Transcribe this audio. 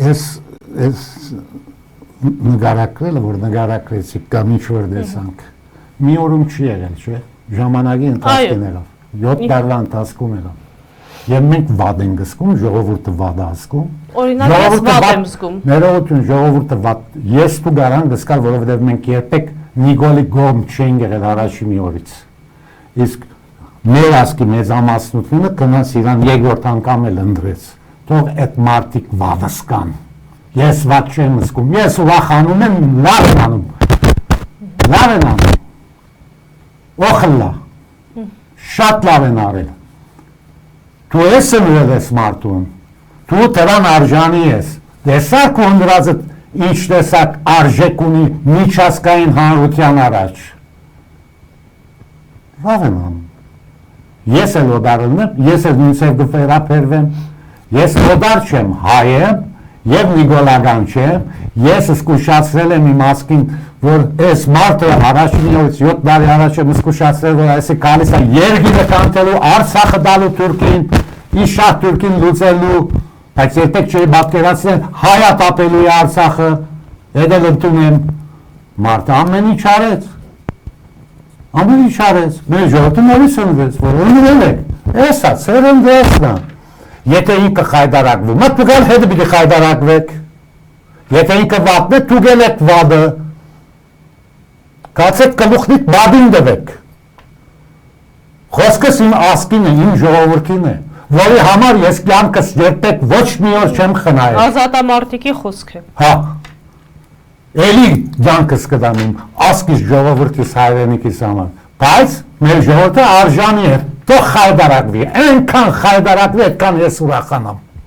Ես նգարակրելը, որ նգարակրեցիք կամ ինչ-որ դեսանք, մի օրում չի եղել, չէ, ժամանակի ընթացքին եղավ, 7 տարվա ընթացքում եղավ, և մենք վադ ենք զգում, ժողովուրդը վադ է զգում, օրինակ ես վադ եմ զգում, ներողություն, ժողովուրդը վադ, ես դու գարան գսկար, որովհետև մենք երբեք Նիգոլի գողմ չեն եղել առաջի մի օրից, իսկ մեր ասկի մեծամասնությունը կնաց իրան երկրորդ անգամ էլ ընդրեց, թող այդ մարդիկ վադը զգան, ես վատ չեմ զգում, ես ուրախանում եմ, լավ են անում, օխլա, շատ լավ են արել, դու ես ընրել ես մարդուն, դու դրան արժանի ես, տեսակ ու ընդրածդ ինչ տեսակ արժեք ունի միջազգային հանրության առաջ, լավ են անում, ես էլ օդարն եմ, ես էլ նույնսև գվերապերվեմ, ես օդար չեմ, հայ եմ, և նիգոլագան չեմ, ես սկուշացրել եմ իմ ասկին, որ ես մարդը առաջին օրից 7 տարի առաջ եմ սկուշացրել, որ այսի կալիս է երգինը կանտելու, Արցախը դալու Թուրքին, իշահ Թուրքին լուծելու, բայց երբեք չէի պատկերացնել հայատ ապելու է Արցախը, հետ էլ ընդունեմ, մարդը ամեն ինչ արեց, մեր ժողովուրդը նորից ընվեց, որ ընվել եք, էսա, ծերնդը էսնա, եթե ինքը խայդարակվի, մատ դուք էլ հետը պիտի խայդարակվեք, եթե ինքը վատն է, դուք էլ եք վադը, կացեք կլուխնիտ բադին դվեք, խոսքս իմ ասկին է, իմ ժողովուրդին է, որի համար ես կյանքս երբեք ոչ մի օր չեմ խնայել։ Ազատամարտիկի խոսք է։ Հա, էլի կյանքս կդամ իմ ասկիս ժողովուրդիս հայրենիքիս համար, բայց մեր ժողովուրդը արժանի է, թող խայդարակվի, այնքան խայդարակվի, այդքան ես ուրախանամ։